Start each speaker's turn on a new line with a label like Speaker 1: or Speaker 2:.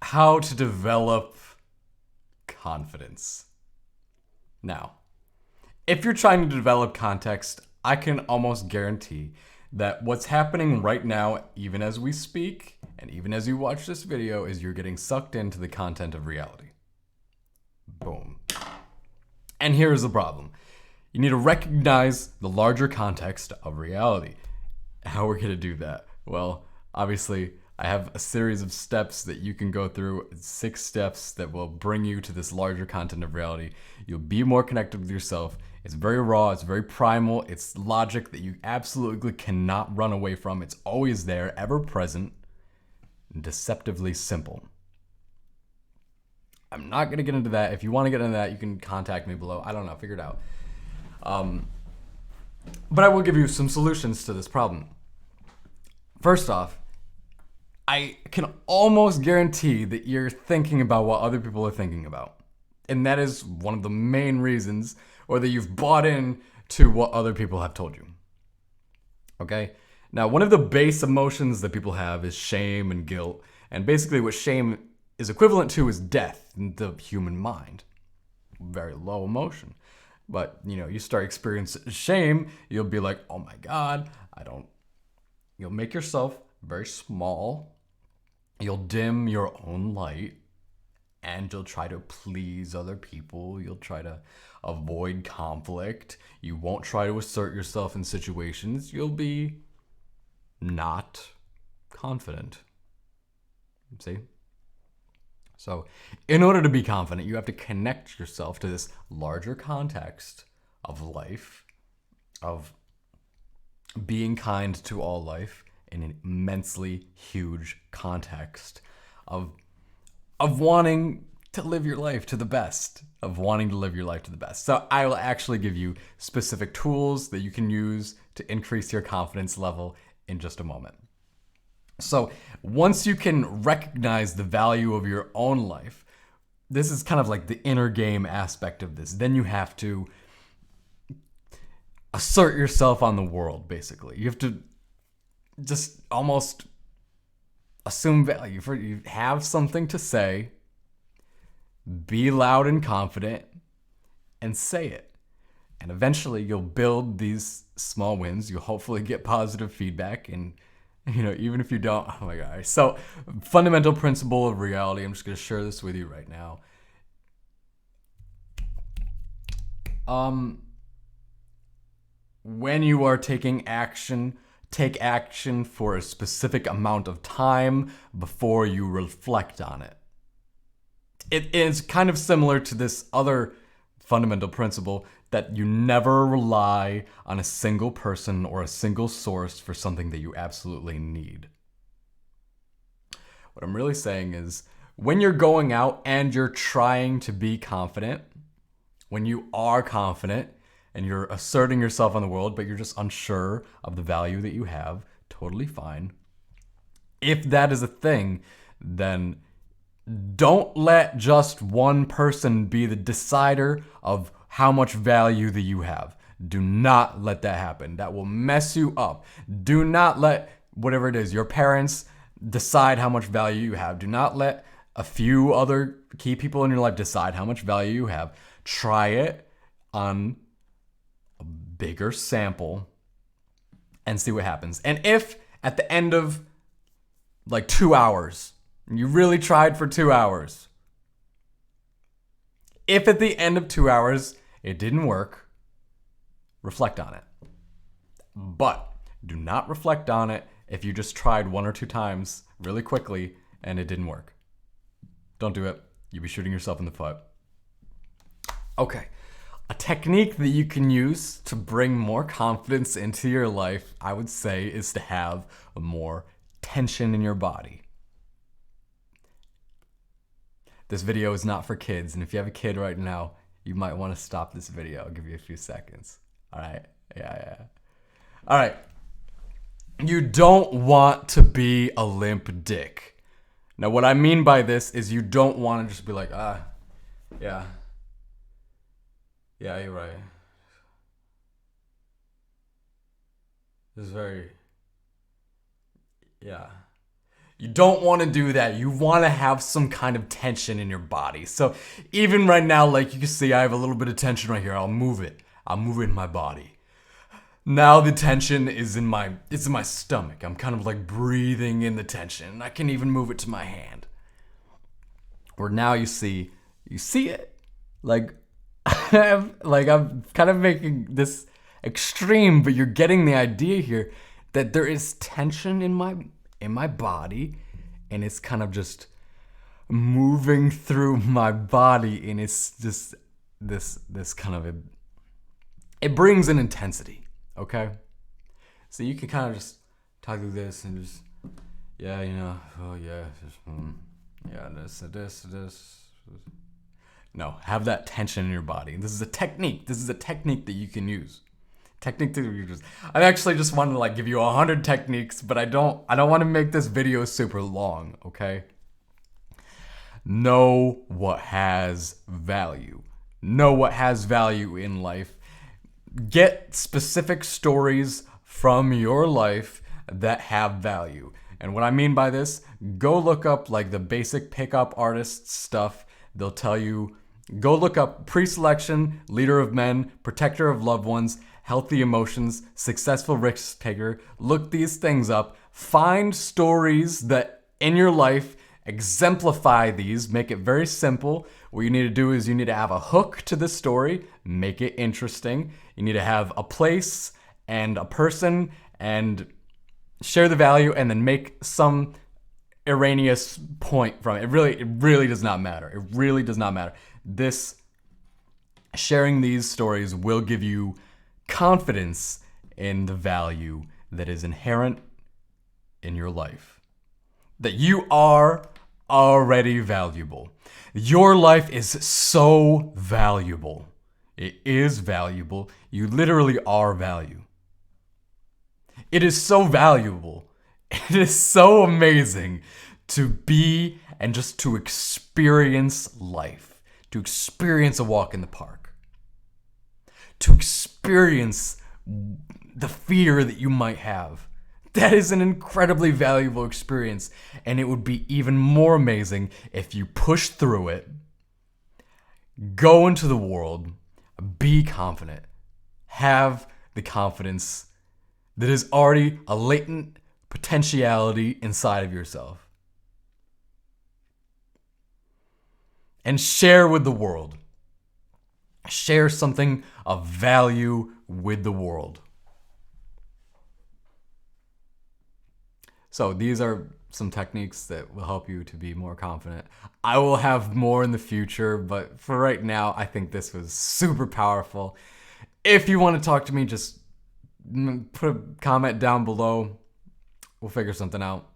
Speaker 1: how to develop confidence. Now, if you're trying to develop context, I can almost guarantee that what's happening right now, even as we speak, and even as you watch this video, is you're getting sucked into the content of reality. Boom. And here's the problem. You need to recognize the larger context of reality. How we're going to do that? Well, obviously, I have a series of steps that you can go through, 6 steps that will bring you to this larger content of reality. You'll be more connected with yourself. It's very raw, it's very primal, it's logic that you absolutely cannot run away from. It's always there, ever present, and deceptively simple. I'm not going to get into that. If you want to get into that, you can contact me below. I don't know, figure it out. But I will give you some solutions to this problem. First off, I can almost guarantee that you're thinking about what other people are thinking about. And that is one of the main reasons, or that you've bought in to what other people have told you. Okay? Now, one of the base emotions that people have is shame and guilt. And basically what shame is equivalent to is death in the human mind. Very low emotion. But, you start experiencing shame, you'll be like, oh my God, you'll make yourself very small. You'll dim your own light, and you'll try to please other people. You'll try to avoid conflict. You won't try to assert yourself in situations. You'll be not confident. See? So, in order to be confident, you have to connect yourself to this larger context of life, of being kind to all life in an immensely huge context of wanting to live your life to the best, So I will actually give you specific tools that you can use to increase your confidence level in just a moment. So once you can recognize the value of your own life, this is kind of like the inner game aspect of this. Then you have to assert yourself on the world, basically. You have to just almost assume value. You have something to say, be loud and confident, and say it. And eventually you'll build these small wins. You'll hopefully get positive feedback, and even if you don't, oh my God. So, fundamental principle of reality, I'm just going to share this with you right now. When you are taking action, take action for a specific amount of time before you reflect on it. It is kind of similar to this other fundamental principle that you never rely on a single person or a single source for something that you absolutely need. What I'm really saying is, when you're going out and you're trying to be confident, when you are confident and you're asserting yourself on the world, but you're just unsure of the value that you have, totally fine. If that is a thing, then don't let just one person be the decider of how much value that you have. Do not let that happen. That will mess you up. Do not let whatever it is, your parents, decide how much value you have. Do not let a few other key people in your life decide how much value you have. Try it on a bigger sample and see what happens. And if at the end of 2 hours, you really tried for 2 hours, if at the end of 2 hours it didn't work, reflect on it. But do not reflect on it if you just tried 1 or 2 times really quickly and it didn't work. Don't do it. You'll be shooting yourself in the foot. Okay. A technique that you can use to bring more confidence into your life, I would say, is to have more tension in your body. This video is not for kids, and if you have a kid right now, you might want to stop this video. I'll give you a few seconds. All right? Yeah. All right. You don't want to be a limp dick. Now, what I mean by this is you don't want to just be like, yeah, you're right. This is very, yeah. You don't want to do that. You want to have some kind of tension in your body. So even right now, like you can see, I have a little bit of tension right here. I'll move it. I'll move it in my body. Now the tension is in my stomach. I'm kind of like breathing in the tension. And I can even move it to my hand. Where now you see it. Like I'm kind of making this extreme, but you're getting the idea here that there is tension in my body, and it's kind of just moving through my body, and it's just this kind of it brings an intensity, okay? So you can kind of just talk through this and just this. No, have that tension in your body. This is a technique. This is a technique that you can use. Technique to use. I actually just wanted to like give you 100 techniques, but I don't want to make this video super long, okay? Know what has value. Know what has value in life. Get specific stories from your life that have value. And what I mean by this, go look up like the basic pickup artist stuff. They'll tell you, go look up pre-selection, leader of men, protector of loved ones, healthy emotions, successful risk taker. Look these things up. Find stories that in your life exemplify these. Make it very simple. What you need to do is you need to have a hook to the story. Make it interesting. You need to have a place and a person and share the value, and then make some erroneous point from it. It really does not matter. It really does not matter. Sharing these stories will give you confidence in the value that is inherent in your life. That you are already valuable. Your life is so valuable. It is valuable. You literally are value. It is so valuable. It is so amazing to be and just to experience life. To experience a walk in the park. To experience the fear that you might have. That is an incredibly valuable experience, and it would be even more amazing if you push through it, go into the world, be confident, have the confidence that is already a latent potentiality inside of yourself, and share with the world. Share something of value with the world. So these are some techniques that will help you to be more confident. I will have more in the future, but for right now, I think this was super powerful. If you want to talk to me, just put a comment down below. We'll figure something out.